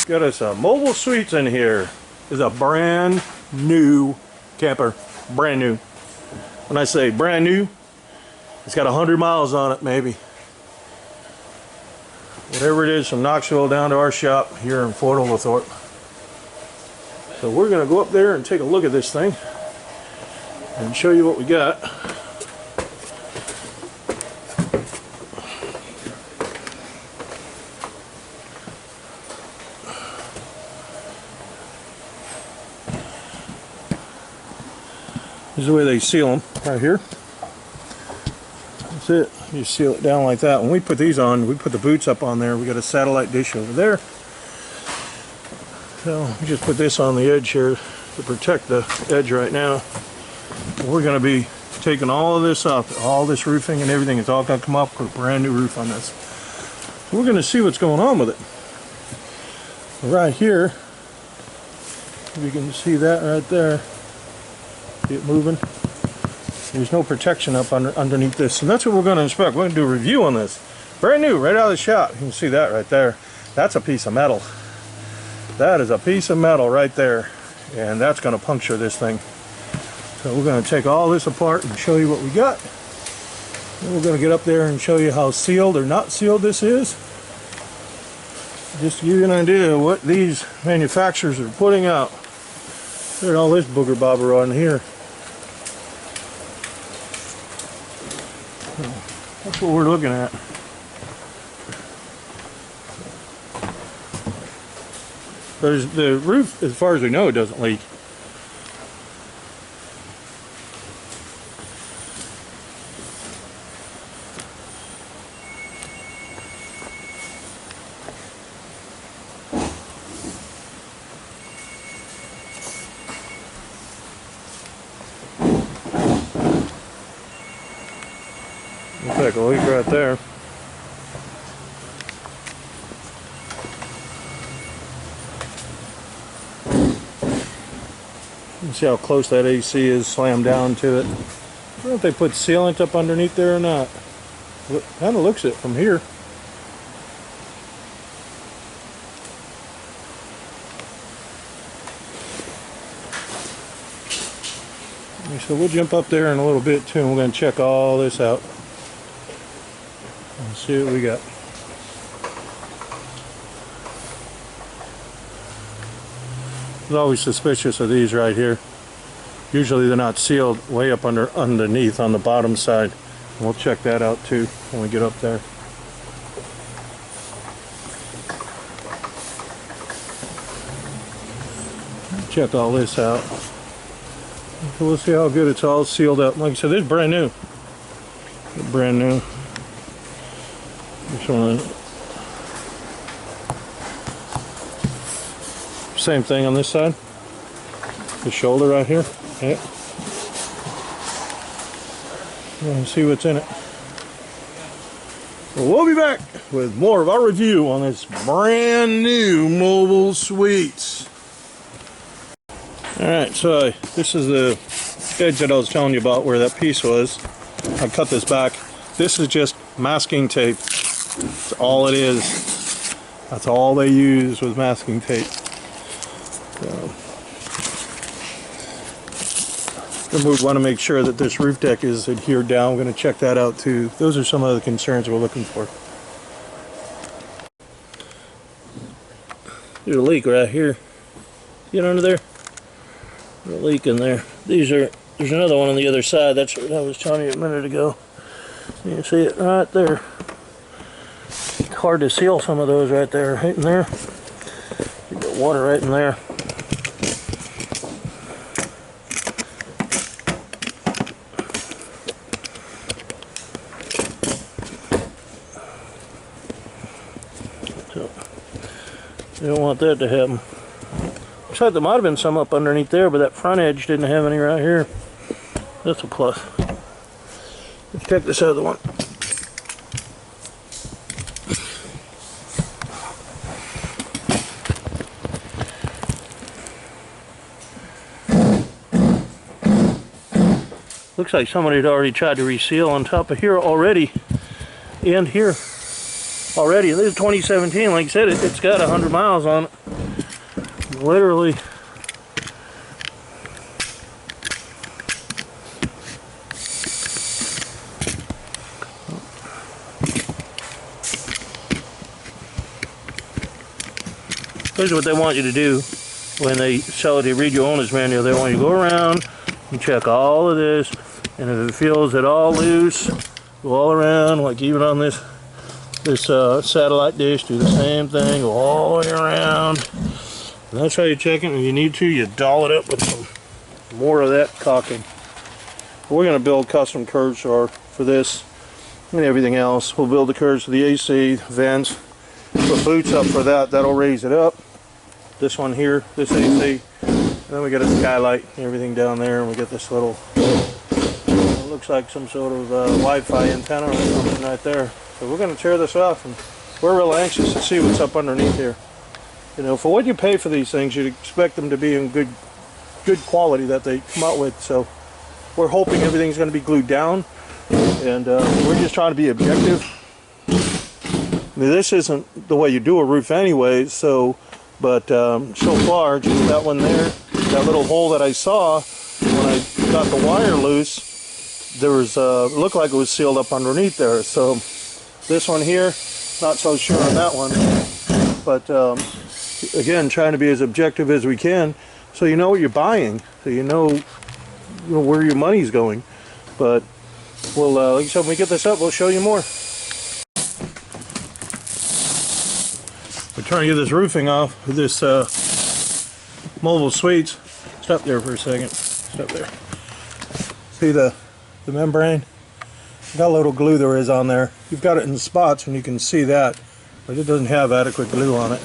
Got us a Mobile Suites in here. It's a brand new camper. Brand new. When I say brand new, it's got 100 miles on it maybe. Whatever it is, from Knoxville down to our shop here in Fort Oglethorpe. So we're going to go up there and take a look at this thing and show you what we got. This is the way they seal them, right here. That's it. You seal it down like that. When we put these on, we put the boots up on there. We got a satellite dish over there. So we just put this on the edge here to protect the edge right now. We're going to be taking all of this up, all this roofing and everything. It's all going to come up with a brand new roof on this. So we're going to see what's going on with it. Right here, you can see that right there. See it moving? There's no protection up underneath this. And that's what we're going to inspect. We're going to do a review on this. Brand new, right out of the shop. You can see that right there. That's a piece of metal. That is a piece of metal right there. And that's going to puncture this thing. So we're going to take all this apart and show you what we got. Then we're going to get up there and show you how sealed or not sealed this is. Just to give you an idea of what these manufacturers are putting out. Look at all this booger bobber on here. That's what we're looking at. The roof, as far as we know, it doesn't leak. Looks like a leak right there. You can see how close that AC is slammed down to it. I don't know if they put sealant up underneath there or not. It kind of looks it from here. So we'll jump up there in a little bit too, and we're going to check all this out and see what we got. I was always suspicious of these right here. Usually they're not sealed way up underneath on the bottom side. And we'll check that out too when we get up there. Check all this out. So we'll see how good it's all sealed up. Like I said, this is brand new. Brand new. This one. Same thing on this side. The shoulder right here. Yeah. See what's in it. Well, we'll be back with more of our review on this brand new Mobile Suites. Alright, so this is the edge that I was telling you about where that piece was. I cut this back. This is just masking tape. That's all it is. That's all they use was masking tape. Then we want to make sure that this roof deck is adhered down. We're going to check that out too. Those are some of the concerns we're looking for. There's a leak right here. Get under there. There's a leak in there. There's another one on the other side. That's what I was telling you a minute ago. You can see it right there. It's hard to seal some of those right there. Right in there. You got water right in there. You don't want that to happen. Looks like there might have been some up underneath there, but that front edge didn't have any right here. That's a plus. Let's check this other one. Looks like somebody had already tried to reseal on top of here already, and here already. This is 2017. Like I said, it's got 100 miles on it. Literally. Here's what they want you to do when they sell it. They read your owner's manual. They want you to go around and check all of this, and if it feels at all loose, go all around, like even on this satellite dish, do the same thing, go all the way around. And that's how you check it. If you need to, you doll it up with some more of that caulking. We're going to build custom curves for this and everything else. We'll build the curves for the AC, vents, put boots up for that. That'll raise it up. This one here, this AC, and then we get a skylight and everything down there, and we get this little, it looks like some sort of Wi-Fi antenna or something right there. So we're going to tear this off, and we're real anxious to see what's up underneath here. You know, for what you pay for these things, you'd expect them to be in good quality that they come out with. So we're hoping everything's going to be glued down, and we're just trying to be objective. I mean, this isn't the way you do a roof anyway, so. But so far, just that one there, that little hole that I saw when I got the wire loose, there was it looked like it was sealed up underneath there. So this one here, not so sure on that one. But again, trying to be as objective as we can, so you know what you're buying, so you know where your money's going. But we'll, like I said, when we get this up, we'll show you more. We're trying to get this roofing off with this mobile suites. Stop there for a second. Stop there. See the membrane? Look how little glue there is on there. You've got it in spots and you can see that, but it doesn't have adequate glue on it.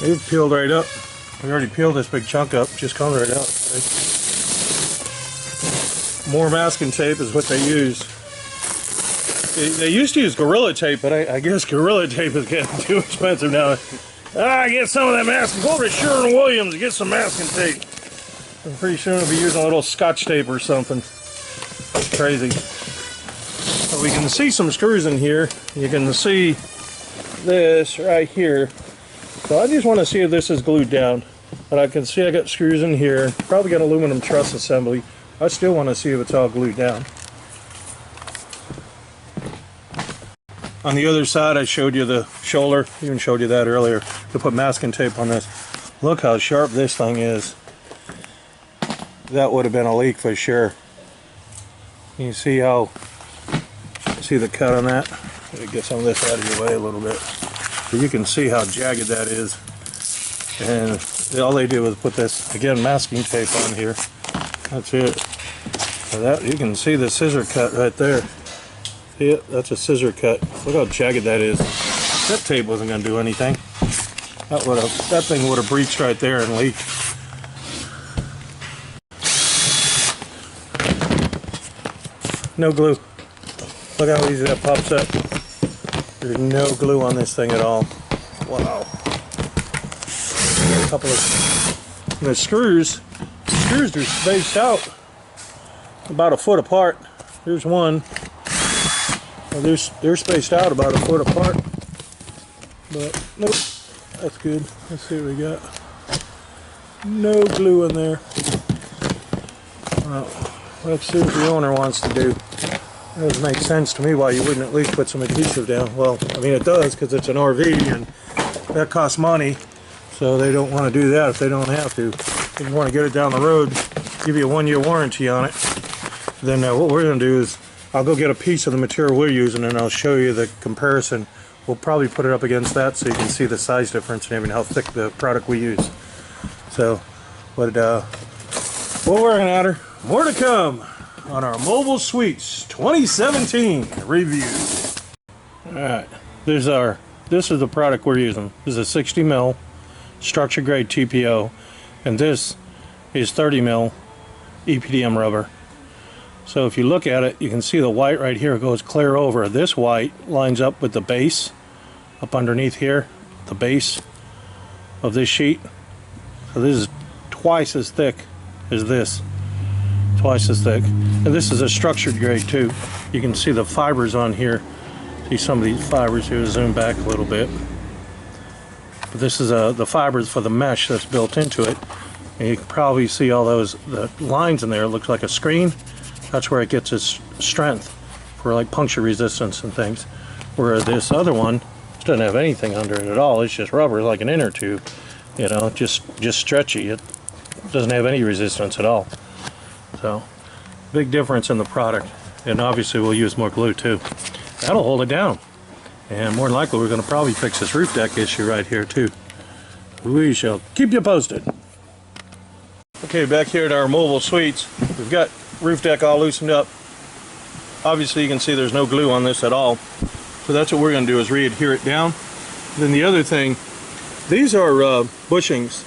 It peeled right up. We already peeled this big chunk up. Just comes right out. More masking tape is what they use. They used to use Gorilla Tape, but I guess Gorilla Tape is getting too expensive now. Get some of that masking. Go over to Sherwin-Williams and get some masking tape. And pretty soon we'll be using a little Scotch tape or something. It's crazy. But we can see some screws in here. You can see this right here. So I just want to see if this is glued down. But I can see I got screws in here. Probably got aluminum truss assembly. I still want to see if it's all glued down. On the other side, I showed you the shoulder. Even showed you that earlier. To put masking tape on this. Look how sharp this thing is. That would have been a leak for sure. You see how? See the cut on that? Let me get some of this out of your way a little bit, so you can see how jagged that is. And all they did was put this again masking tape on here. That's it. So that you can see the scissor cut right there. See it? That's a scissor cut. Look how jagged that is. That tape wasn't going to do anything. That thing would have breached right there and leaked. No glue. Look how easy that pops up. There's no glue on this thing at all. Wow. A couple of the screws are spaced out about a foot apart. Here's one. Well, they're spaced out about a foot apart, but nope, that's good. Let's see what we got. No glue in there. Well, let's see what the owner wants to do. It doesn't make sense to me why you wouldn't at least put some adhesive down. Well, I mean it does because it's an RV and that costs money, so they don't want to do that if they don't have to. If you want to get it down the road, give you a 1-year warranty on it. Then what we're going to do is I'll go get a piece of the material we're using and I'll show you the comparison. We'll probably put it up against that so you can see the size difference and even how thick the product we use. So, but we're working at her. More to come on our Mobile Suites 2017 review. Alright, this is the product we're using. This is a 60 mil structure grade TPO, and this is 30 mil EPDM rubber. So if you look at it, you can see the white right here goes clear over. This white lines up with the base up underneath here, the base of this sheet. So this is twice as thick is this, twice as thick. And this is a structured grade too. You can see the fibers on here. See some of these fibers here. Zoom back a little bit. But this is the fibers for the mesh that's built into it. And you can probably see all the lines in there. It looks like a screen. That's where it gets its strength for like puncture resistance and things. Where this other one doesn't have anything under it at all. It's just rubber, like an inner tube. You know, just stretchy. It doesn't have any resistance at all. So, big difference in the product. And obviously we'll use more glue too. That'll hold it down. And more than likely we're going to probably fix this roof deck issue right here too. We shall keep you posted. Okay, back here at our mobile suites, we've got roof deck all loosened up. Obviously you can see there's no glue on this at all. So that's what we're going to do, is re-adhere it down. Then the other thing, these are bushings.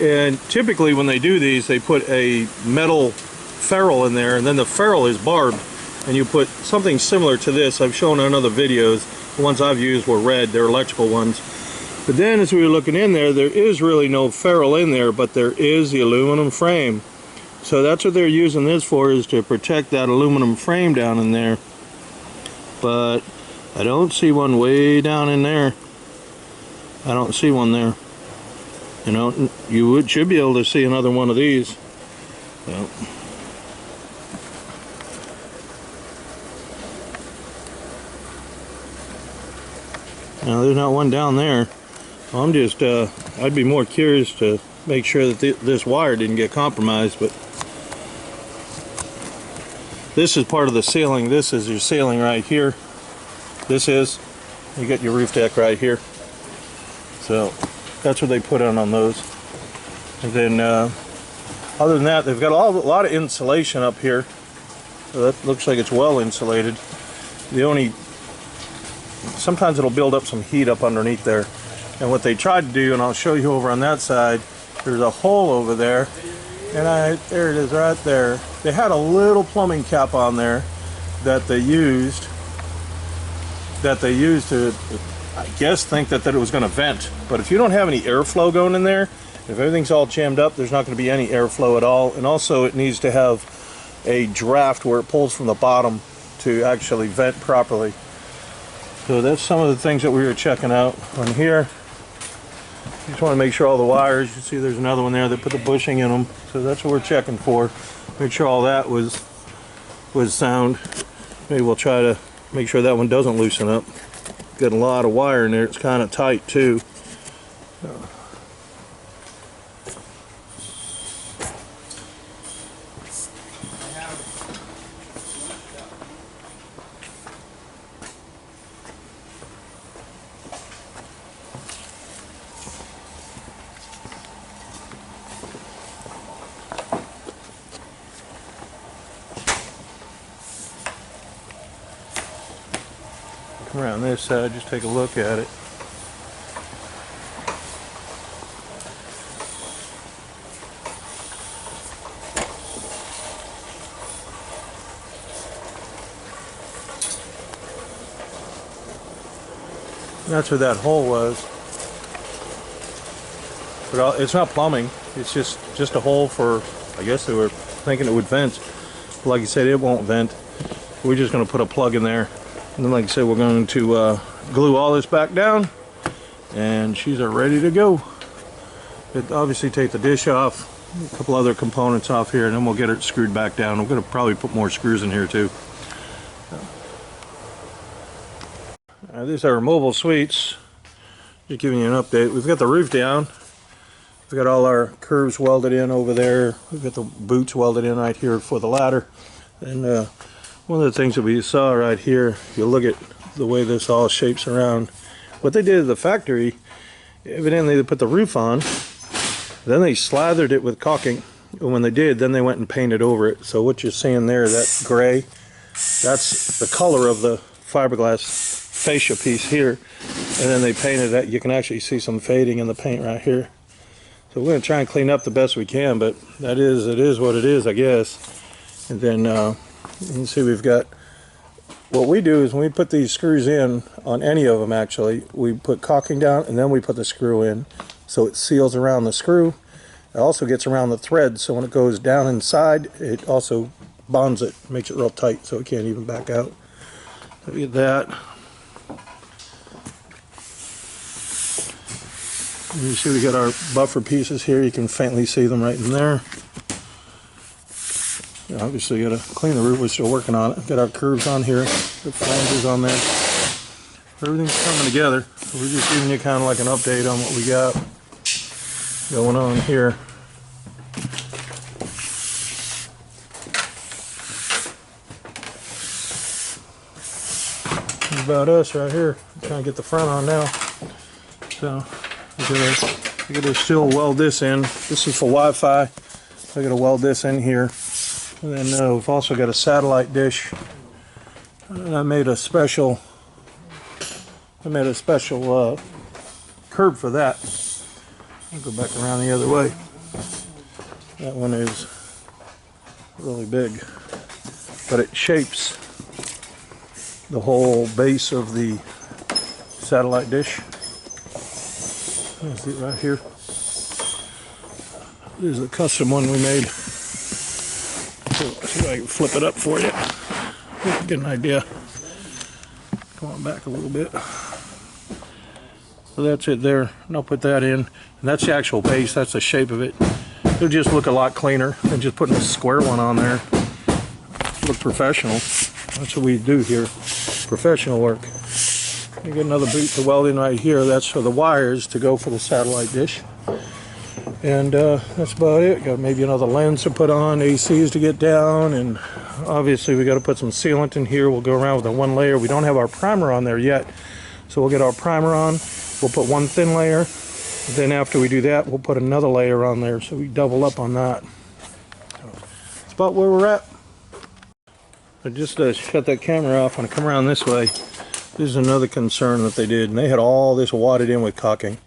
And typically when they do these, they put a metal ferrule in there, and then the ferrule is barbed. And you put something similar to this. I've shown on other videos. The ones I've used were red. They're electrical ones. But then as we were looking in there, there is really no ferrule in there, but there is the aluminum frame. So that's what they're using this for, is to protect that aluminum frame down in there. But I don't see one way down in there. I don't see one there. You know, you should be able to see another one of these. Well, now there's not one down there. I'm just, I'd be more curious to make sure that this wire didn't get compromised, but this is part of the ceiling. This is your ceiling right here. This is, you get your roof deck right here. So that's what they put on those. And then other than that, they've got a lot of insulation up here. So that looks like it's well insulated. Sometimes it'll build up some heat up underneath there. And what they tried to do, and I'll show you over on that side, there's a hole over there. And there it is right there. They had a little plumbing cap on there that they used to, I guess, think that it was going to vent. But if you don't have any airflow going in there, if everything's all jammed up, there's not going to be any airflow at all. And also it needs to have a draft where it pulls from the bottom to actually vent properly. So that's some of the things that we were checking out on here. Just want to make sure all the wires, you see there's another one there that put the bushing in them. So that's what we're checking for. Make sure all that was sound. Maybe we'll try to make sure that one doesn't loosen up. Got a lot of wire in there. It's kind of tight too. Come around this side, just take a look at it. That's where that hole was. But it's not plumbing. It's just a hole for, I guess they were thinking it would vent. But like you said, it won't vent. We're just going to put a plug in there. And then like I said, we're going to glue all this back down. And she's ready to go. But obviously take the dish off, a couple other components off here, and then we'll get it screwed back down. We're going to probably put more screws in here too. These are our mobile suites. Just giving you an update. We've got the roof down. We've got all our curves welded in over there. We've got the boots welded in right here for the ladder. And one of the things that we saw right here, if you look at the way this all shapes around, what they did at the factory, evidently they put the roof on, then they slathered it with caulking. And when they did, then they went and painted over it. So what you're seeing there, that gray, that's the color of the fiberglass fascia piece here, and then they painted that. You can actually see some fading in the paint right here. So we're going to try and clean up the best we can, but it is what it is, I guess. And then you can see we've got, what we do is when we put these screws in, on any of them actually, we put caulking down and then we put the screw in, so it seals around the screw, It also gets around the thread, so when it goes down inside, it also bonds it, makes it real tight so it can't even back out. Look at that. You see we got our buffer pieces here. You can faintly see them right in there. Obviously got to clean the roof. We're still working on it. Got our curves on here, the flanges on there. Everything's coming together. We're just giving you kind of like an update on what we got going on here. That's about us right here. I'm trying to get the front on now. So we gotta still weld this in. This is for Wi-Fi. So I gotta weld this in here. And then we've also got a satellite dish. And I made a special curb for that. I'll go back around the other way. That one is really big, but it shapes the whole base of the satellite dish. Let's see it right here. This is a custom one we made. So, see if I can flip it up for you. Get an idea. Come on back a little bit. So that's it there, and I'll put that in. And that's the actual base, that's the shape of it. It'll just look a lot cleaner than just putting a square one on there. Look professional. That's what we do here, professional work. You get another boot to weld in right here. That's for the wires to go for the satellite dish. And that's about it. Got maybe another lens to put on, ACs to get down, and obviously we got to put some sealant in here. We'll go around with a one layer. We don't have our primer on there yet, so we'll get our primer on. We'll put one thin layer. Then after we do that, we'll put another layer on there, so we double up on that. So that's about where we're at. I just shut that camera off. When I come around this way, this is another concern that they did, and they had all this wadded in with caulking.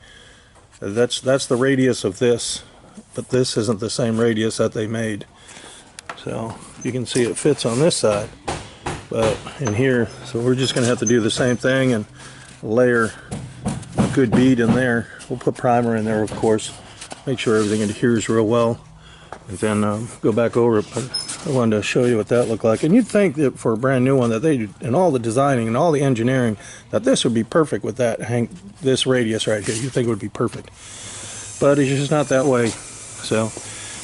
That's the radius of this, but this isn't the same radius that they made. So you can see it fits on this side, but in here, so we're just going to have to do the same thing and layer a good bead in there. We'll put primer in there, of course, make sure everything adheres real well, and then go back over it. But I wanted to show you what that looked like. And you'd think that for a brand new one that they, and all the designing and all the engineering, that this would be perfect with that this radius right here. You'd think it would be perfect, but it's just not that way. So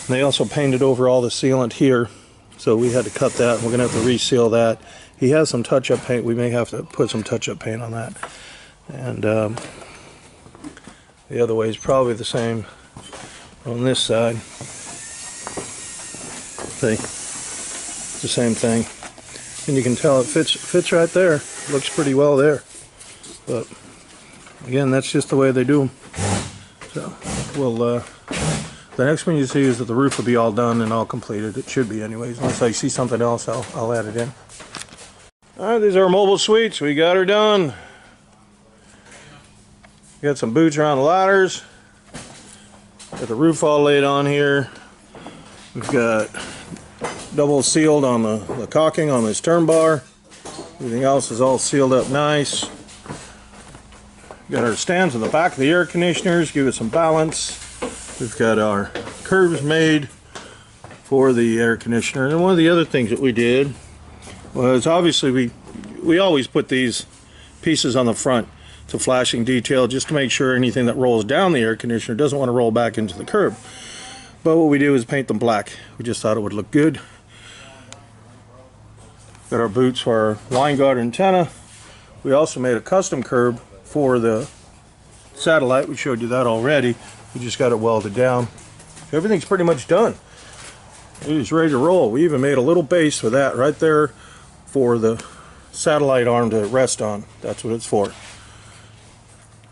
they also painted over all the sealant here, so we had to cut that. We're gonna have to reseal that. He has some touch-up paint. We may have to put some touch-up paint on that. And the other way is probably the same on this side. See, it's the same thing, and you can tell it fits right there. Looks pretty well there, but again, that's just the way they do them. So we'll the next one you see is that the roof will be all done and all completed. It should be anyways. Unless I see something else, I'll add it in. All right, these are our mobile suites. We got her done. Got some boots around the ladders. Got the roof all laid on here. We've got double sealed on the caulking on this turn bar. Everything else is all sealed up nice. Got our stands in the back of the air conditioners, give it some balance. We've got our curves made for the air conditioner. And one of the other things that we did was, obviously we always put these pieces on the front to flashing detail, just to make sure anything that rolls down the air conditioner doesn't want to roll back into the curb. But what we do is paint them black. We just thought it would look good. Got our boots for our line guard antenna. We also made a custom curb for the satellite. We showed you that already. We just got it welded down. Everything's pretty much done. It is ready to roll. We even made a little base for that right there for the satellite arm to rest on. That's what it's for.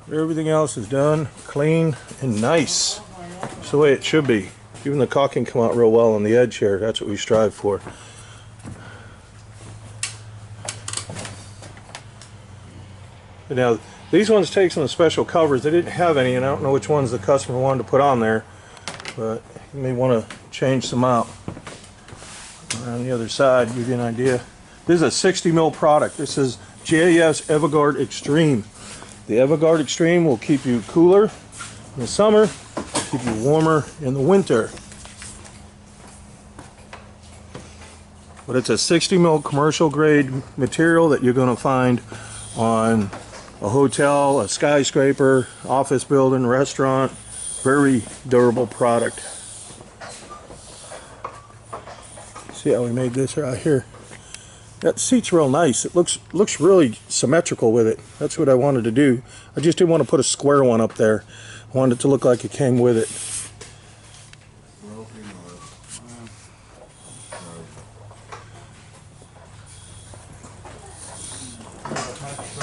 Everything else is done, clean, and nice. It's the way it should be. Even the caulking come out real well on the edge here. That's what we strive for. Now, these ones take some special covers. They didn't have any, and I don't know which ones the customer wanted to put on there, but you may want to change some out. On the other side, give you an idea. This is a 60 mil product. This is JAS EvoGuard Extreme. The EvoGuard Extreme will keep you cooler in the summer, keep keep you warmer in the winter. But it's a 60 mil commercial grade material that you're going to find on a hotel, a skyscraper, office building, restaurant. Very durable product. See how we made this right here? That seat's real nice. It looks really symmetrical with it. That's what I wanted to do. I just didn't want to put a square one up there. I wanted it to look like it came with it.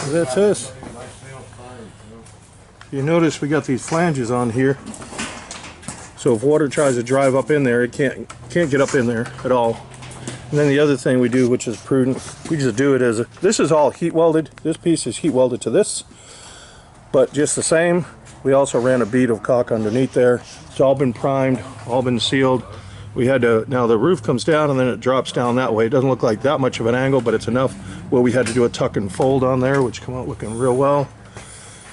So that's this. You notice we got these flanges on here. So if water tries to drive up in there, it can't get up in there at all. And then the other thing we do, which is prudent, we just do it as a, this is all heat welded. This piece is heat welded to this. But just the same, we also ran a bead of caulk underneath there. It's all been primed, all been sealed. We had to, now the roof comes down and then it drops down that way. It doesn't look like that much of an angle, but it's enough where we had to do a tuck and fold on there, which come out looking real well.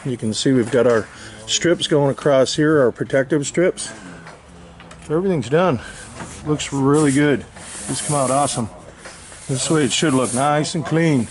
You can see we've got our strips going across here, our protective strips. So everything's done. Looks really good. It's come out awesome. This way it should look nice and clean.